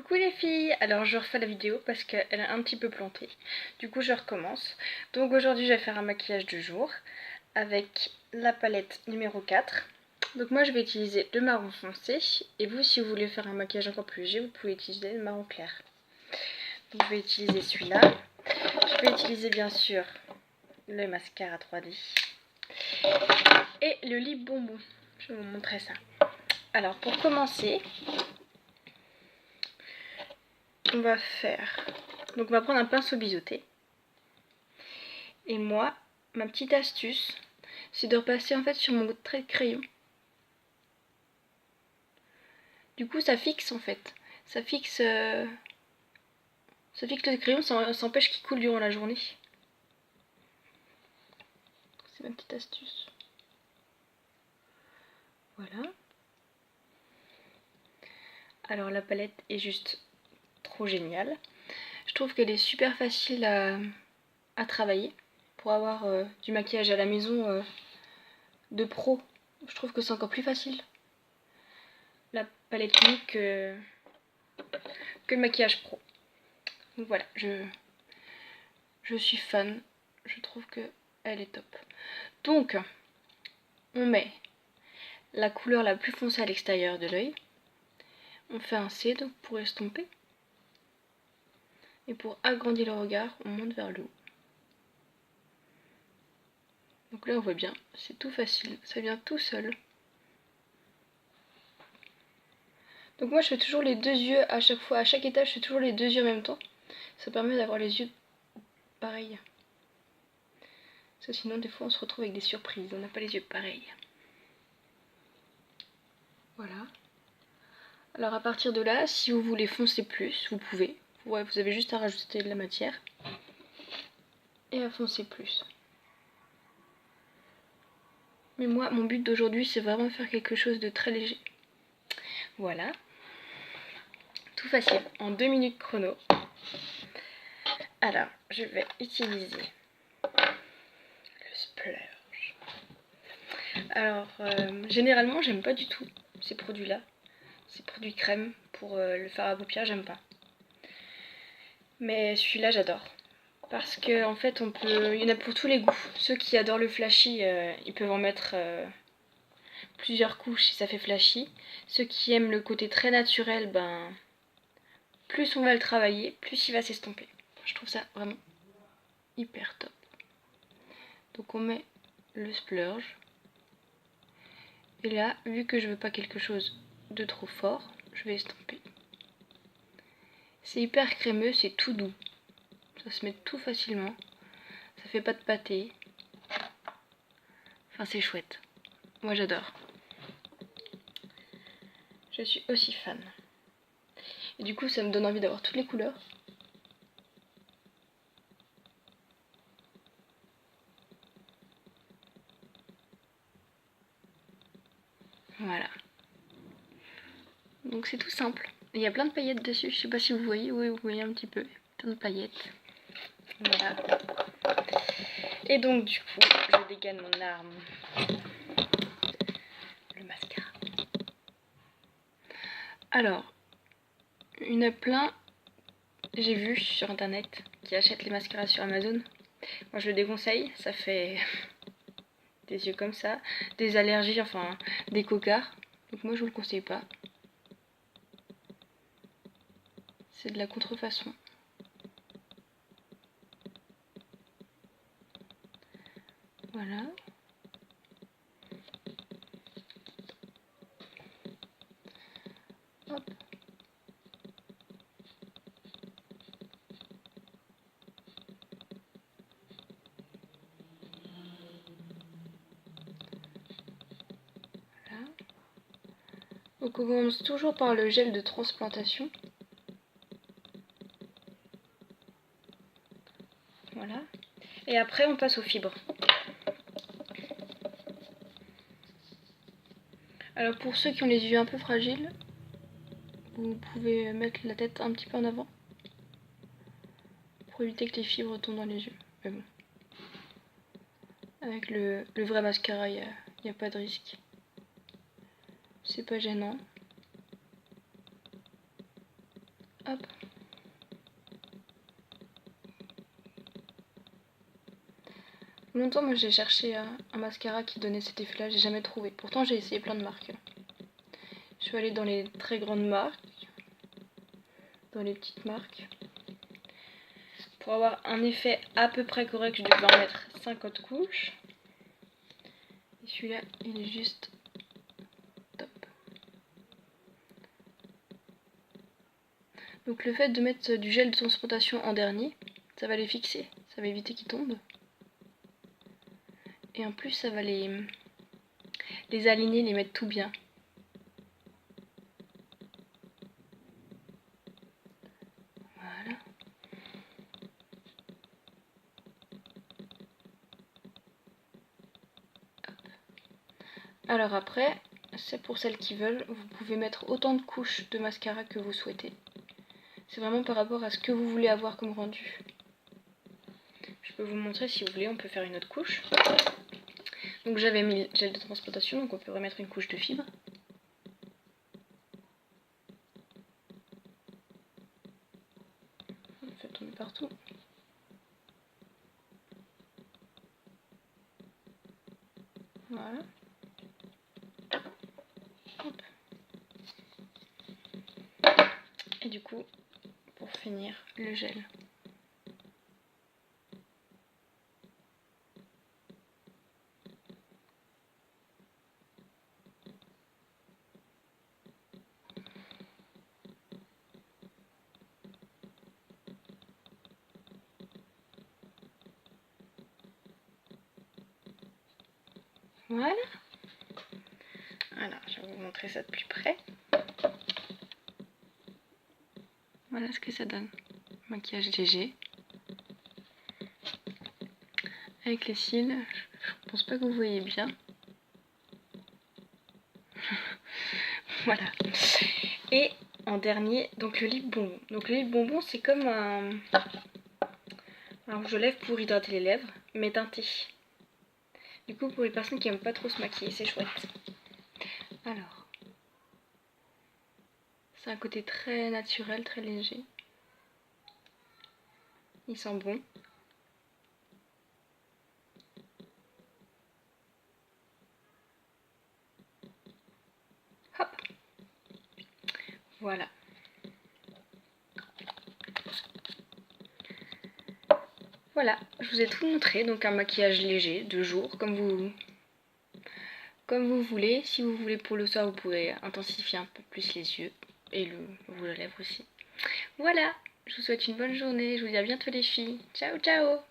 Coucou les filles, alors je refais la vidéo parce qu'elle est un petit peu plantée. Du coup je recommence. Donc aujourd'hui je vais faire un maquillage du jour avec la palette numéro 4. Donc moi je vais utiliser le marron foncé et vous si vous voulez faire un maquillage encore plus léger vous pouvez utiliser le marron clair. Donc je vais utiliser celui-là. Je vais utiliser bien sûr le mascara 3D et le lip bonbon. Je vais vous montrer ça. Alors pour commencer, on va faire... Donc on va prendre un pinceau biseauté. Et moi, ma petite astuce, c'est de repasser en fait sur mon trait de crayon. Du coup ça fixe en fait. Ça fixe le crayon, ça empêche qu'il coule durant la journée. C'est ma petite astuce. Voilà. Alors la palette est juste trop géniale. Je trouve qu'elle est super facile à travailler. Pour avoir du maquillage à la maison de pro, je trouve que c'est encore plus facile. La palette unique que le maquillage pro. Donc voilà, je suis fan. Je trouve que elle est top. Donc, on met la couleur la plus foncée à l'extérieur de l'œil. On fait un C donc pour estomper. Et pour agrandir le regard, on monte vers le haut. Donc là on voit bien, c'est tout facile, ça vient tout seul. Donc moi je fais toujours les deux yeux à chaque fois, à chaque étage je fais toujours les deux yeux en même temps. Ça permet d'avoir les yeux pareils. Parce que sinon des fois on se retrouve avec des surprises, on n'a pas les yeux pareils. Voilà. Alors à partir de là, si vous voulez foncer plus, vous pouvez. Ouais, vous avez juste à rajouter de la matière. Et à foncer plus. Mais moi, mon but d'aujourd'hui, c'est vraiment faire quelque chose de très léger. Voilà. Tout facile, en 2 minutes chrono. Alors, je vais utiliser le splurge. Alors, généralement, j'aime pas du tout ces produits-là. Ces produits crème pour le fard à paupières, j'aime pas. Mais celui-là, j'adore. Parce que en fait, il y en a pour tous les goûts. Ceux qui adorent le flashy, ils peuvent en mettre plusieurs couches si ça fait flashy. Ceux qui aiment le côté très naturel, ben, plus on va le travailler, plus il va s'estomper. Je trouve ça vraiment hyper top. Donc on met le splurge. Et là, vu que je veux pas quelque chose de trop fort, je vais estomper. C'est hyper crémeux, c'est tout doux. Ça se met tout facilement. Ça fait pas de pâté. Enfin, c'est chouette. Moi, j'adore. Je suis aussi fan. Et du coup, ça me donne envie d'avoir toutes les couleurs. Voilà. Donc c'est tout simple. Il y a plein de paillettes dessus. Je sais pas si vous voyez. Oui, vous voyez un petit peu. Plein de paillettes. Voilà. Et donc du coup, je dégaine mon arme. Le mascara. Alors, il y en a plein, j'ai vu sur internet, qui achètent les mascaras sur Amazon. Moi je le déconseille, ça fait des yeux comme ça, des allergies, enfin des cocards. Donc moi je vous le conseille pas. C'est de la contrefaçon. Voilà. Hop. Voilà. Donc on commence toujours par le gel de transplantation. Voilà. Et après on passe aux fibres. Alors pour ceux qui ont les yeux un peu fragiles, vous pouvez mettre la tête un petit peu en avant pour éviter que les fibres tombent dans les yeux. Mais bon. Avec le vrai mascara, il n'y a pas de risque. C'est pas gênant. Hop. Longtemps, moi j'ai cherché un mascara qui donnait cet effet-là, j'ai jamais trouvé. Pourtant, j'ai essayé plein de marques. Je suis allée dans les très grandes marques, dans les petites marques. Pour avoir un effet à peu près correct, je devais en mettre 50 couches. Et celui-là, il est juste top. Donc le fait de mettre du gel de transportation en dernier, ça va les fixer, ça va éviter qu'ils tombent. Et en plus, ça va les aligner, les mettre tout bien. Voilà. Hop. Alors après, c'est pour celles qui veulent, vous pouvez mettre autant de couches de mascara que vous souhaitez. C'est vraiment par rapport à ce que vous voulez avoir comme rendu. Je peux vous montrer si vous voulez, on peut faire une autre couche. Donc j'avais mis le gel de transportation, donc on peut remettre une couche de fibre. On fait tomber partout. Voilà. Hop. Et du coup, pour finir, le gel. Voilà. Alors, je vais vous montrer ça de plus près. Voilà ce que ça donne. Maquillage léger. Avec les cils, je pense pas que vous voyez bien. Voilà. Et en dernier, donc le lip bonbon. Donc le lip bonbon, c'est comme un rouge à lèvres pour hydrater les lèvres, mais teinté. Du coup, pour les personnes qui aiment pas trop se maquiller, c'est chouette. Alors, c'est un côté très naturel, très léger. Il sent bon. Hop. Voilà. Voilà, je vous ai tout montré, donc un maquillage léger, de jour, comme vous voulez. Si vous voulez pour le soir, vous pouvez intensifier un peu plus les yeux et le rouge à lèvres aussi. Voilà, je vous souhaite une bonne journée, je vous dis à bientôt les filles. Ciao ciao.